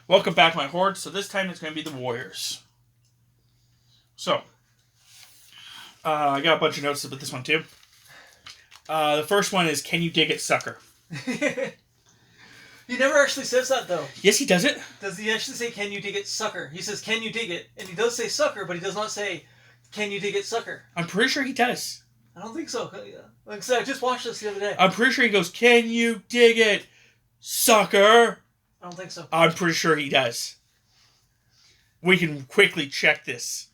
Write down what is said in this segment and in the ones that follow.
Welcome back, my horde. So this time it's going to be the Warriors. So, I got a bunch of notes about this one too. The first one is, can you dig it, sucker? He never actually says that, though. Yes, he does it. Does he actually say, can you dig it, sucker? He says, can you dig it? And he does say sucker, but he does not say, can you dig it, sucker? I'm pretty sure he does. I don't think so. Like I said, I just watched this the other day. I'm pretty sure he goes, can you dig it, sucker? I don't think so. I'm pretty sure he does. We can quickly check this.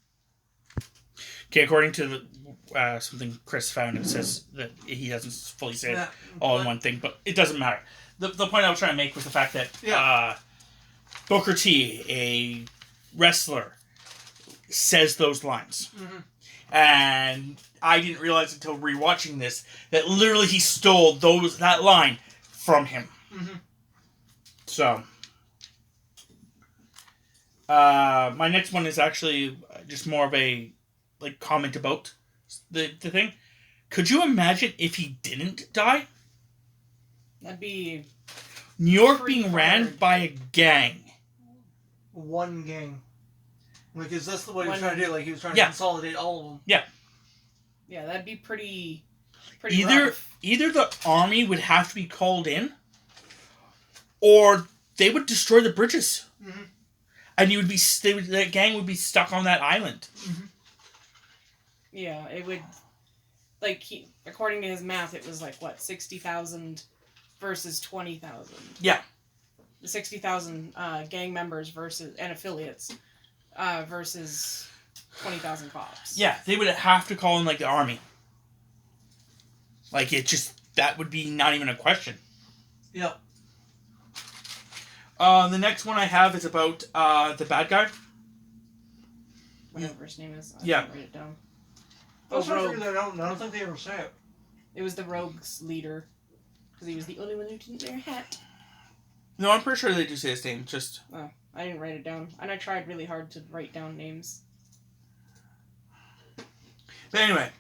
Okay, according to something Chris found, it says that he hasn't fully said it all in one thing, but it doesn't matter. The point I was trying to make was the fact that Booker T, a wrestler, says those lines. Mm-hmm. And I didn't realize until rewatching this that literally he stole that line from him. Mm-hmm. So, my next one is actually just more of a comment about the thing. Could you imagine if he didn't die? That'd be New York being ran by a gang. One gang. Because that's what he was trying to do. Like, he was trying to consolidate all of them. Yeah. Yeah, that'd be pretty rough. Either the army would have to be called in, or they would destroy the bridges. Mm-hmm. And that gang would be stuck on that island. Mm-hmm. Yeah, it would, according to his math, it was 60,000 versus 20,000. Yeah. The 60,000 gang members and affiliates versus 20,000 cops. Yeah, they would have to call in the army. That would be not even a question. Yep. The next one I have is about the bad guy. Whatever his name is. I didn't write it down. I was trying to figure that out, and I don't think they ever say it. It was the rogue's leader. Because he was the only one who didn't wear a hat. No, I'm pretty sure they do say his name, just... Oh, I didn't write it down. And I tried really hard to write down names. But anyway,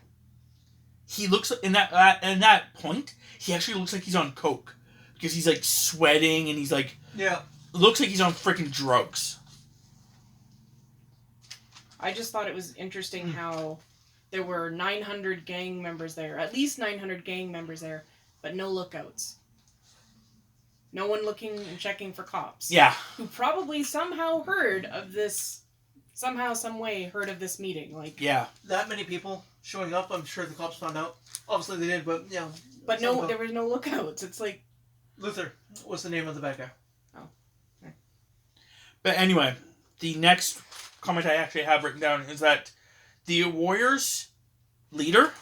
he looks... In that point, he actually looks like he's on coke. Because he's, sweating, and he's, Yeah. Looks like he's on freaking drugs. I just thought it was interesting how there were 900 gang members there. At least 900 gang members there. But no lookouts. No one looking and checking for cops. Yeah. Who probably somehow heard of this... Somehow, some way, heard of this meeting. Yeah. That many people showing up, I'm sure the cops found out. Obviously they did, but, yeah. But no, there were no lookouts. It's Luther was the name of the bad guy. Oh. Okay. But anyway, the next comment I actually have written down is that the Warriors leader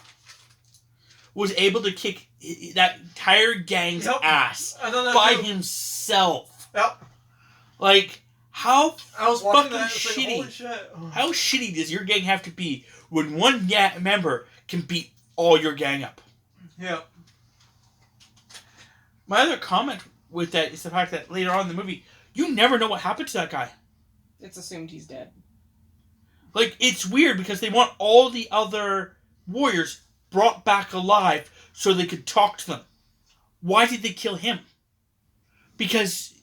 was able to kick that entire gang's ass by himself. Yep. How I was fucking that, shitty? holy shit. How shitty does your gang have to be when one member can beat all your gang up? Yeah. My other comment with that is the fact that later on in the movie, you never know what happened to that guy. It's assumed he's dead. It's weird because they want all the other warriors brought back alive so they could talk to them. Why did they kill him? Because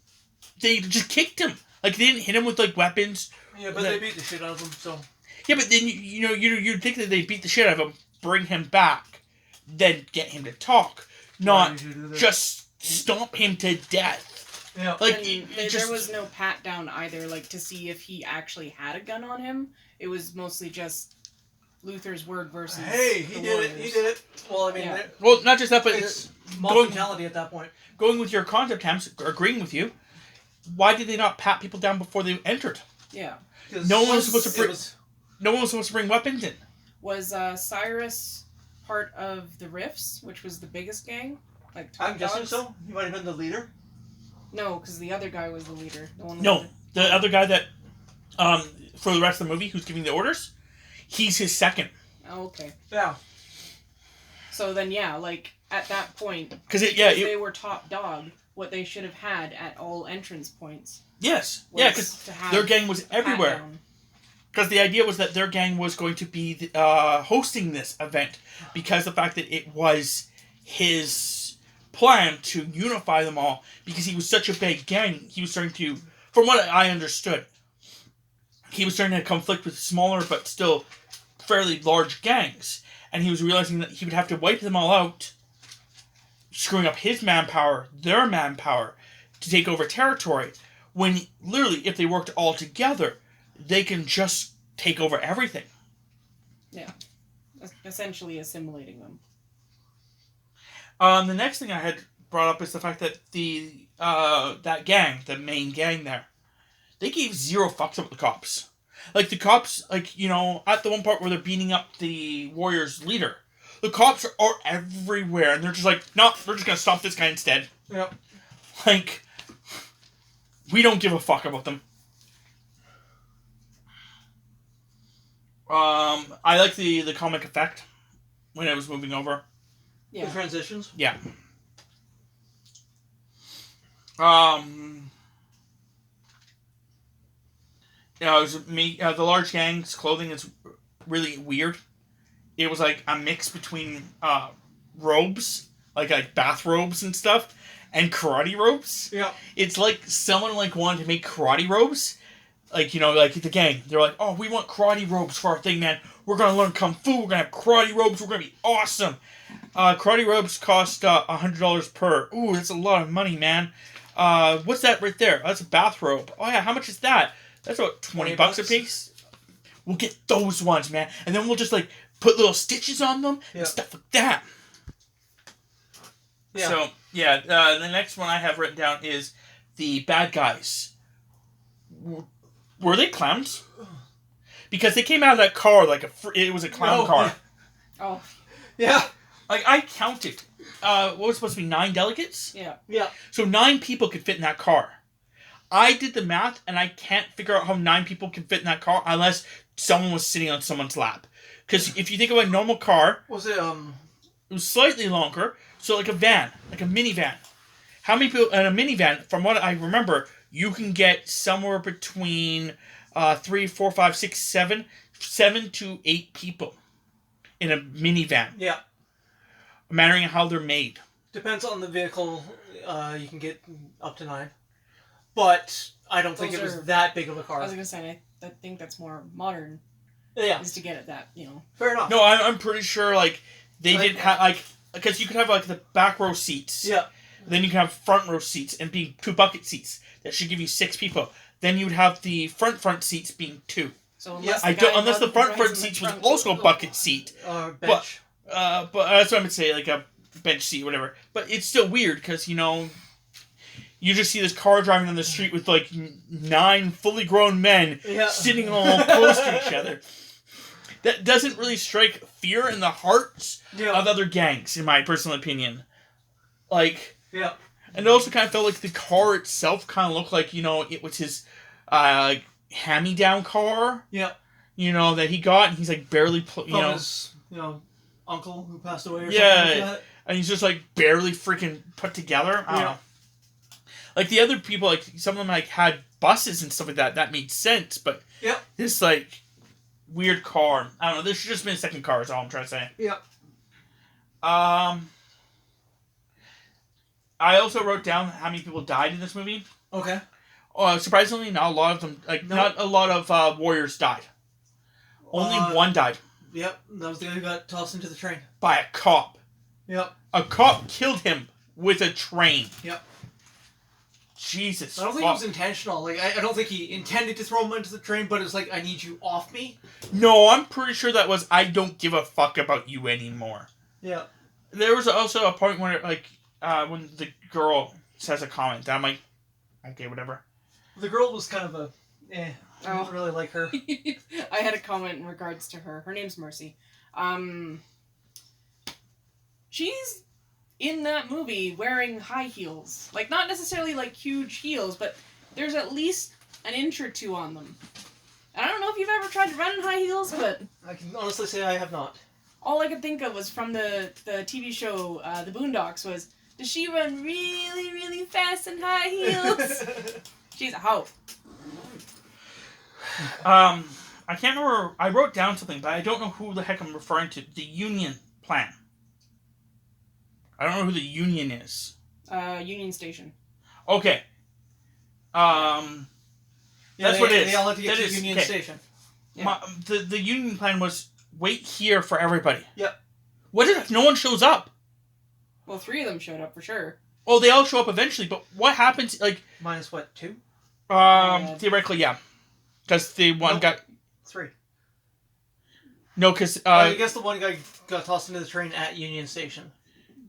they just kicked him. They didn't hit him with weapons. Yeah, but they beat the shit out of him, so... Yeah, but then, you'd think that they beat the shit out of him, bring him back, then get him to talk. Not just stomp him to death. Yeah. There was no pat down either, to see if he actually had a gun on him. It was mostly just Luther's word versus he did it. Well, I mean... Yeah. Well, not just that, but... It's mob mentality at that point. Going with your concept, Hams, agreeing with you, why did they not pat people down before they entered? Yeah. No one was supposed to bring weapons in. Was Cyrus part of the Riffs, which was the biggest gang? I'm guessing so. He might have been the leader. No, because the other guy was the leader. The other guy that, for the rest of the movie, who's giving the orders, he's his second. Oh, okay. Yeah. So then, at that point, because they were top dog, what they should have had at all entrance points. Yes. Yeah, because their gang was everywhere. Because the idea was that their gang was going to be hosting this event because the fact that it was his plan to unify them all because he was such a big gang, he was starting to from what I understood, he was starting to conflict with smaller but still fairly large gangs, and he was realizing that he would have to wipe them all out, screwing up his manpower, their manpower, to take over territory, when literally, if they worked all together, they can just take over everything. Yeah. Essentially assimilating them. The next thing I had brought up is the fact that that gang, the main gang there, they gave zero fucks about the cops. Like, the cops, like, you know, at the one part where they're beating up the Warriors' leader, the cops are everywhere, and they're just like, no, we're just gonna stop this guy instead. Yep. Like, we don't give a fuck about them. I like the comic effect when it was moving over. Yeah. The transitions? Yeah. You know, it was me. The large gang's clothing is really weird. It was like a mix between robes, like bathrobes and stuff, and karate robes. Yeah. It's like someone like wanted to make karate robes. Like, you know, like the gang. They're like, oh, we want karate robes for our thing, man. We're going to learn kung fu. We're going to have karate robes. We're going to be awesome. Karate robes cost $100 per. Ooh, that's a lot of money, man. What's that right there? That's a bathrobe. Oh, yeah, how much is that? That's about 20 bucks a piece. We'll get those ones, man. And then we'll just, like, put little stitches on them and stuff like that. Yeah. So, yeah, the next one I have written down is the bad guys. Were they clowns? Because they came out of that car like it was a clown car. Oh. Yeah. Like, I counted. What was supposed to be 9 delegates? Yeah. Yeah. So 9 people could fit in that car. I did the math, and I can't figure out how 9 people can fit in that car unless someone was sitting on someone's lap. Because if you think of a normal car... Was it, It was slightly longer, so like a van, like a minivan. How many people in a minivan, from what I remember... You can get somewhere between 3, 4, 5, 6, 7 to 8 people in a minivan. Yeah. Mattering how they're made. Depends on the vehicle. You can get up to 9. But I don't think it was that big of a car. I was going to say, I think that's more modern. Yeah. Is to get at that, you know. Fair enough. No, I'm pretty sure, like, they didn't have, like, because you could have, like, the back row seats. Yeah. Then you can have front row seats and be 2 bucket seats. That should give you 6 people. Then you'd have the front seats being 2. So unless unless the front seats was also a bucket seat. Bench. But that's what I would say, like a bench seat, whatever. But it's still weird because, you know, you just see this car driving down the street with like 9 fully grown men sitting all close to each other. That doesn't really strike fear in the hearts of other gangs, in my personal opinion. Like, yeah. And it also kind of felt like the car itself kind of looked like, you know, it was his hand-me-down car. Yeah. You know, that he got, and he's like barely, his, uncle who passed away or something like that. And he's just like barely freaking put together. I don't know. Like the other people, like some of them like had buses and stuff like that. That made sense, but this like weird car. I don't know. There should just been a second car. Is all I'm trying to say. Yep. I also wrote down how many people died in this movie. Okay. Surprisingly, not a lot of them. Like not a lot of warriors died. Only one died. Yep, that was the guy who got tossed into the train. By a cop. Yep. A cop killed him with a train. Yep. Jesus. I don't think it was intentional. Like, I don't think he intended to throw him into the train, but it's like, I need you off me. No, I'm pretty sure that was, I don't give a fuck about you anymore. Yeah. There was also a point where, like, when the girl says a comment, that I'm like, okay, whatever. The girl was kind of a, I didn't really like her. I had a comment in regards to her. Her name's Mercy. She's in that movie wearing high heels. Like, not necessarily, like, huge heels, but there's at least an inch or 2 on them. And I don't know if you've ever tried to run in high heels, but... I can honestly say I have not. All I could think of was from the TV show, The Boondocks, was, does she run really, really fast in high heels? She's a hoe. I can't remember. I wrote down something, but I don't know who the heck I'm referring to. The Union plan. I don't know who the Union is. Union Station. Okay. Yeah, That's what it is. They all have to get That to is- Union okay. Station. Yeah. The Union plan was wait here for everybody. Yep. What if no one shows up? Well, 3 of them showed up for sure. Oh, they all show up eventually, but what happens, like... Minus what, 2? Theoretically, yeah. Because the one Nope. got... 3. No, because... I guess the one guy got tossed into the train at Union Station.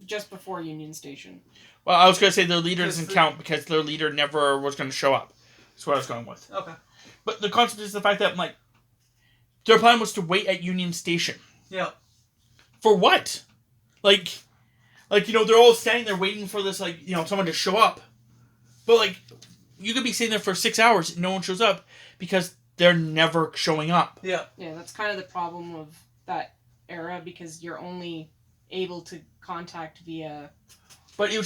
Just before Union Station. well, I was going to say their leader Because doesn't the- count because their leader never was going to show up. That's what I was going with. Okay. But the concept is the fact that, like, their plan was to wait at Union Station. Yeah. For what? Like, they're all standing there waiting for this, like, someone to show up. But, like, you could be sitting there for 6 hours and no one shows up because they're never showing up. Yeah. Yeah, that's kind of the problem of that era because you're only able to contact via... But it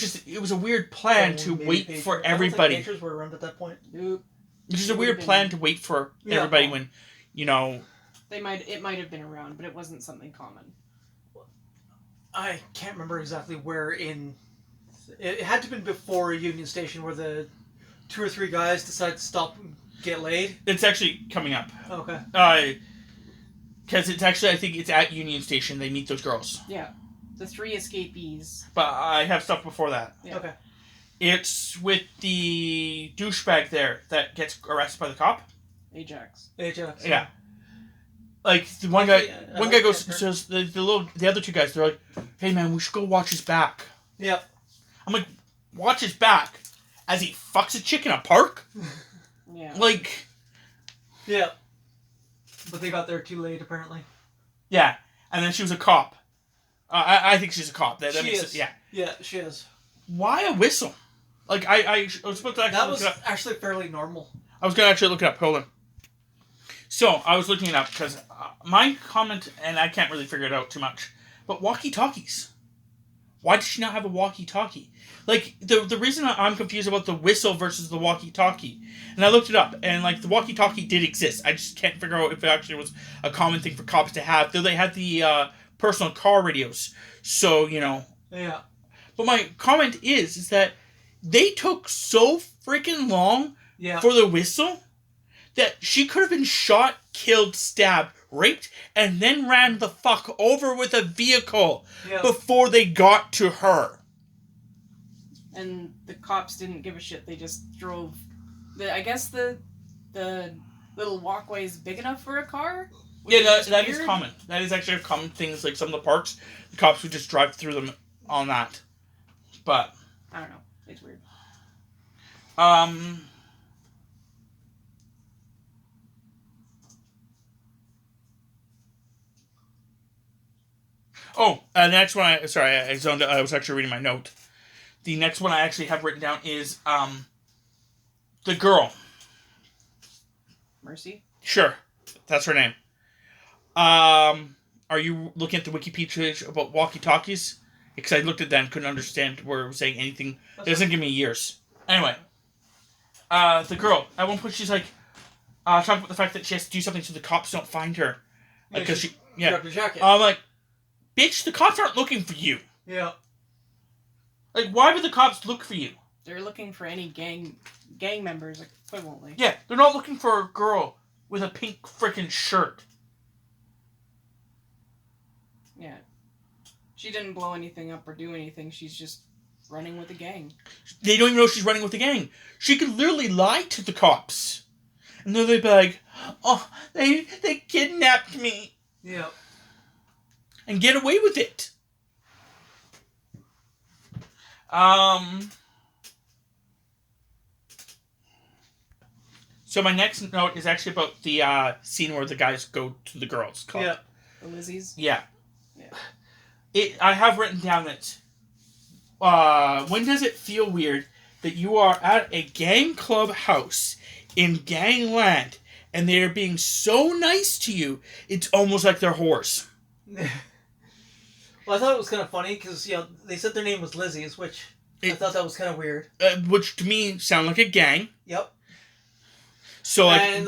was a weird plan to Maybe wait pagers. for I don't think everybody. pagers were around at that point. Nope. It's just a It weird would've plan been- to wait for Yeah. everybody when, It might have been around, but it wasn't something common. I can't remember exactly where in... It had to have been before Union Station where the 2 or 3 guys decided to stop and get laid. It's actually coming up. Okay. Because it's actually, I think it's at Union Station they meet those girls. Yeah. The 3 escapees. But I have stuff before that. Yeah. Okay. It's with the douchebag there that gets arrested by the cop. Ajax. Ajax. Yeah. Like, the one guy, Yeah, I one like guy goes, that says, the other 2 guys, they're like, hey man, we should go watch his back. Yep. I'm like, watch his back? As he fucks a chick in a park? Yeah. Like, Yeah. But they got there too late, apparently. yeah. And then she was a cop. I think she's a cop. That She makes is. sense. Yeah. Yeah, she is. Why a whistle? Like, I was supposed to actually That look was it up. actually fairly normal. I was going to actually look it up. Hold on. So, I was looking it up because my comment, and I can't really figure it out too much, but walkie-talkies. Why did she not have a walkie-talkie? Like, the reason I'm confused about the whistle versus the walkie-talkie, and I looked it up, and, like, the walkie-talkie did exist. I just can't figure out if it actually was a common thing for cops to have, though they had the personal car radios. So, Yeah. But my comment is that they took so freaking long Yeah. for the whistle that she could have been shot, killed, stabbed, raped, and then ran the fuck over with a vehicle Yeah. before they got to her. And the cops didn't give a shit. They just drove. I guess the little walkway is big enough for a car. Yeah, that is weird. common. That is actually a common thing. Like some of the parks, the cops would just drive through them on that. But I don't know. It's weird. The next one. I zoned out. I was actually reading my note. The next one I actually have written down is the girl. Mercy. Sure, that's her name. Are you looking at the Wikipedia page about walkie-talkies? Because I looked at that and couldn't understand where it was saying anything. It doesn't give me years. Anyway, the girl. At one point, she's like talking about the fact that she has to do something so the cops don't find her because she. Grab your jacket. I'm like, bitch, the cops aren't looking for you. Yeah. Like, why would the cops look for you? They're looking for any gang members equivalently. Yeah, they're not looking for a girl with a pink frickin' shirt. Yeah. She didn't blow anything up or do anything. She's just running with the gang. They don't even know she's running with the gang. She could literally lie to the cops. And then they'd be like, oh, they kidnapped me. Yeah. And get away with it. So my next note is actually about the scene where the guys go to the girls' club. Yeah. The Lizzies. Yeah. Yeah. I have written down that when does it feel weird that you are at a gang club house in gangland and they are being so nice to you, it's almost like they're whores. Well, I thought it was kind of funny because, they said their name was Lizzie's, which I thought that was kind of weird. Which to me sound like a gang. Yep. So And,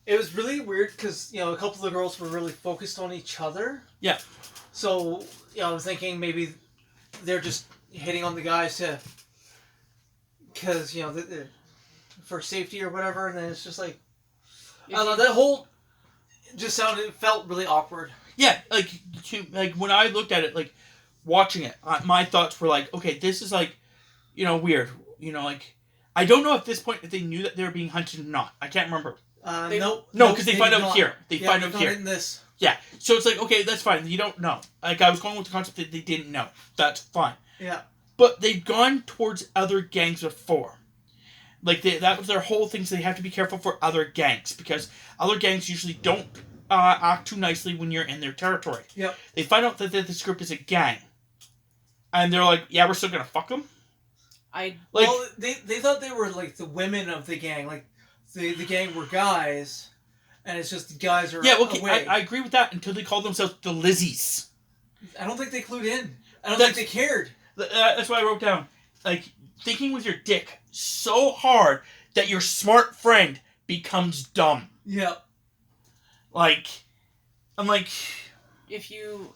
it was really weird because, a couple of the girls were really focused on each other. Yeah. So, I was thinking maybe they're just hitting on the guys to... Because, for safety or whatever, and then it's just like I If don't know, that whole just felt really awkward. Yeah, like when I looked at it, like watching it, my thoughts were like, okay, this is like, weird. Like I don't know at this point if they knew that they were being hunted or not. I can't remember. No, because they find did out not. here. They find out not here. in this. Yeah, so it's like, okay, that's fine. You don't know. Like I was going with the concept that they didn't know. That's fine. Yeah. But they've gone towards other gangs before. Like that was their whole thing. So they have to be careful for other gangs because other gangs usually don't act too nicely when you're in their territory. Yep. They find out that this group is a gang, and they're like, "Yeah, we're still gonna fuck them." Well, they thought they were like the women of the gang, like the gang were guys, and it's just the guys are away. I agree with that until they called themselves the Lizzies. I don't think they clued in. I don't think they cared. That's why I wrote down, like, thinking with your dick so hard that your smart friend becomes dumb. Yeah. Like, I'm like... If you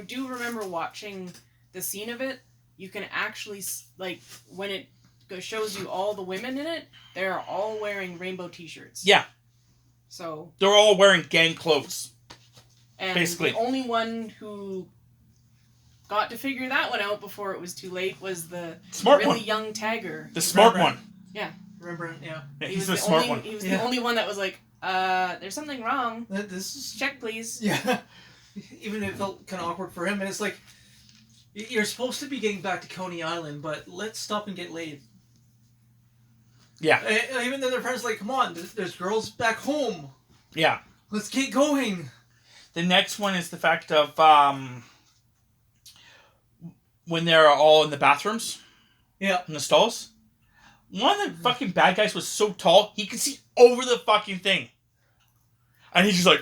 do remember watching the scene of it, you can actually, like, when it shows you all the women in it, they're all wearing rainbow t-shirts. Yeah. So... They're all wearing gang clothes. And basically. The only one who got to figure that one out before it was too late was the smart really one. young tagger. The smart Rembrandt. one. Yeah. Rembrandt, yeah. He's the smart one. He was the only one that was like, there's something wrong. This is... Check, please. Yeah. Even if it felt kind of awkward for him. And it's like, you're supposed to be getting back to Coney Island, but let's stop and get laid. Yeah. And even though their friends are like, come on, there's girls back home. Yeah. Let's get going. The next one is the fact of when they're all in the bathrooms. Yeah. In the stalls. One of the fucking bad guys was so tall, he could see over the fucking thing. And he's just like,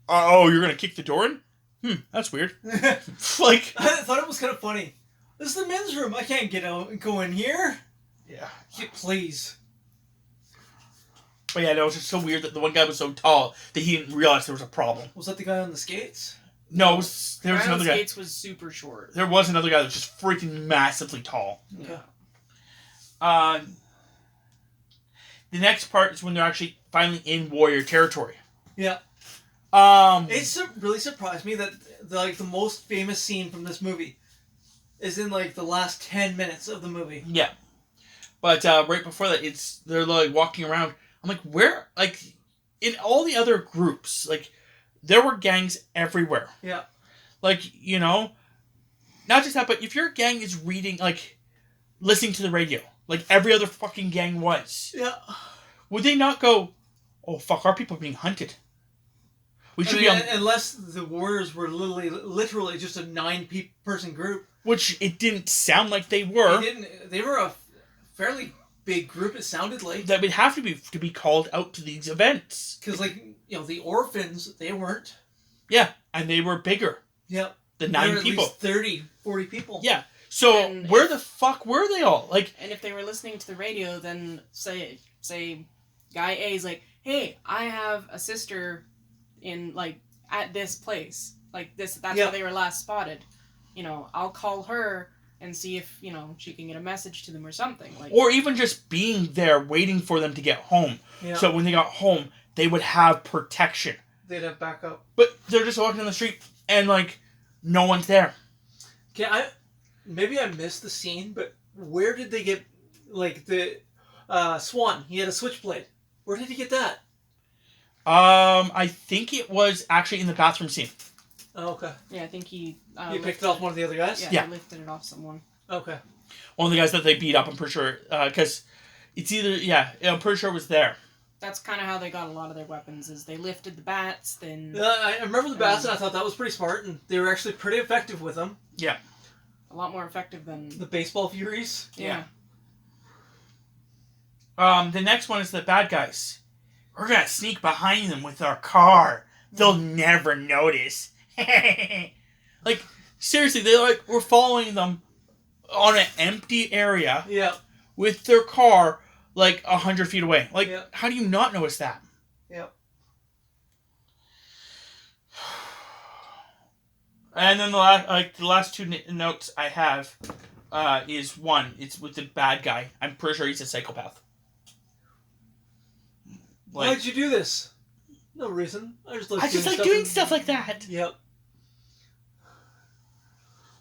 oh, you're going to kick the door in? That's weird. Like, I thought it was kind of funny. This is the men's room. I can't get out and go in here. Yeah. Please. But yeah, no, it was just so weird that the one guy was so tall that he didn't realize there was a problem. Was that the guy on the skates? No, there was another guy. Skates was super short. There was another guy that was just freaking massively tall. Okay. The next part is when they're actually finally in warrior territory. Yeah. It really surprised me that the most famous scene from this movie is in like the last 10 minutes of the movie. Yeah. But right before that, they're like walking around. I'm like, where? Like, in all the other groups, like, there were gangs everywhere. Yeah. Like, not just that, but if your gang is reading, like, listening to the radio, like every other fucking gang was. Yeah. Would they not go, oh, fuck, our people are being hunted? We should unless the warriors were literally just a 9-person group. Which it didn't sound like they were. They were a fairly big group, it sounded like. That would have to be called out to these events. Because, the orphans, they weren't. Yeah, and they were bigger. Yep. The 9 people. At least 30, 40 people. Yeah. So, where the fuck were they all? Like, and if they were listening to the radio, then say guy A is like, hey, I have a sister in, like, at this place. Like, that's where they were last spotted. I'll call her and see if, she can get a message to them or something. Like, or even just being there waiting for them to get home. Yeah. So when they got home, they would have protection. They'd have backup. But they're just walking down the street and, like, no one's there. Okay, maybe I missed the scene, but where did they get, like, the Swan? He had a switchblade. Where did he get that? I think it was actually in the bathroom scene. Oh, okay. Yeah, I think he picked it off one of the other guys? Yeah, he lifted it off someone. Okay. One of the guys that they beat up, I'm pretty sure, because it's either, I'm pretty sure it was there. That's kind of how they got a lot of their weapons, is they lifted the bats, then... I remember the bats, and I thought that was pretty smart, and they were actually pretty effective with them. Yeah. A lot more effective than... The baseball furies? Yeah. The next one is the bad guys. We're gonna sneak behind them with our car. They'll never notice. Like, seriously, we're following them on an empty area. Yeah. With their car, like, 100 feet away. Like, yeah. How do you not notice that? Yeah. And then the last two notes I have, is one. It's with the bad guy. I'm pretty sure he's a psychopath. Like, why'd you do this? No reason. I just like doing stuff like that. Yep.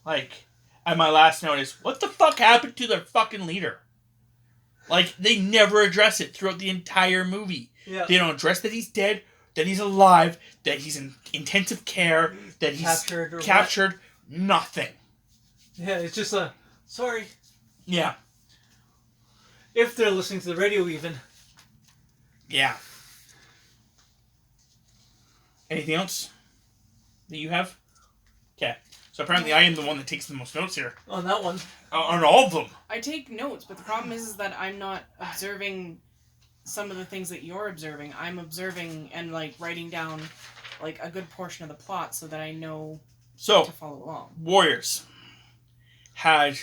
Like, and my last note is, what the fuck happened to their fucking leader? Like, they never address it throughout the entire movie. Yeah. They don't address that he's dead, that he's alive, that he's in intensive care, that he's captured. Nothing. Yeah, it's just sorry. Yeah. If they're listening to the radio even. Yeah. Anything else that you have? Okay. So apparently I am the one that takes the most notes here. On that one. On all of them. I take notes, but the problem is that I'm not observing some of the things that you're observing. I'm observing and like writing down like a good portion of the plot so that I know to follow along. Warriors had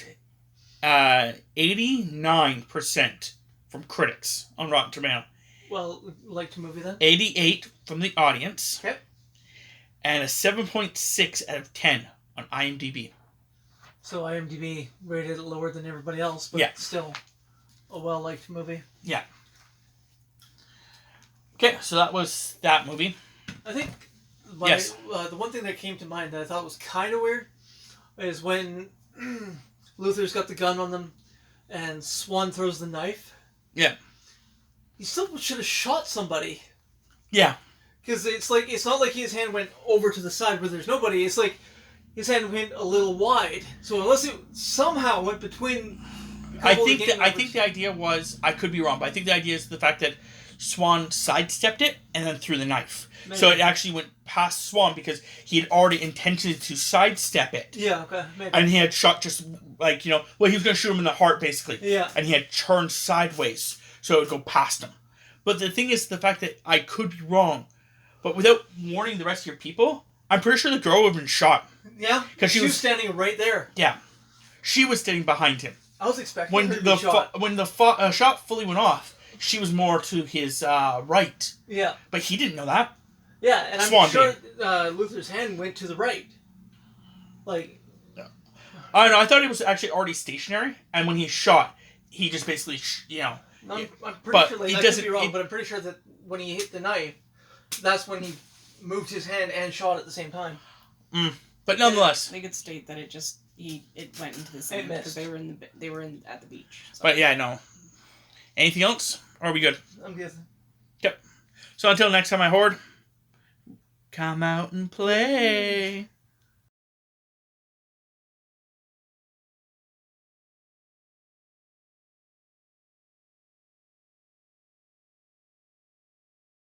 89% from critics on Rotten Tomatoes. Well, like the movie then? 88 from the audience. Okay. And a 7.6 out of 10 on IMDb. So IMDb rated it lower than everybody else, but still a well-liked movie. Yeah. Okay, so that was that movie. I think the one thing that came to mind that I thought was kind of weird is when Luther's got the gun on them and Swan throws the knife. Yeah. He still should have shot somebody. Yeah. Because it's not like his hand went over to the side where there's nobody. It's like his hand went a little wide. So unless it somehow went between... I think the idea was... I could be wrong, but I think the idea is the fact that Swan sidestepped it and then threw the knife. Maybe. So it actually went past Swan because he had already intended to sidestep it. Yeah, okay. Maybe. And he had shot just like, he was going to shoot him in the heart, basically. Yeah. And he had turned sideways so it would go past him. But the thing is the fact that I could be wrong. But without warning the rest of your people, I'm pretty sure the girl would have been shot. Yeah, because she was standing right there. Yeah. She was standing behind him. I was expecting her to be shot. When the shot fully went off, she was more to his right. Yeah. But he didn't know that. Yeah, and I'm sure Luther's hand went to the right. Like... I don't know, I thought he was actually already stationary, and when he shot, he just basically, I'm pretty sure, like, I could be wrong, but I'm pretty sure that when he hit the knife, that's when he moved his hand and shot at the same time. But nonetheless, they could state that it went into the sand because they were at the beach. So. But yeah, no. Anything else? Or are we good? I'm guessing. Yep. So until next time, I horde. Come out and play.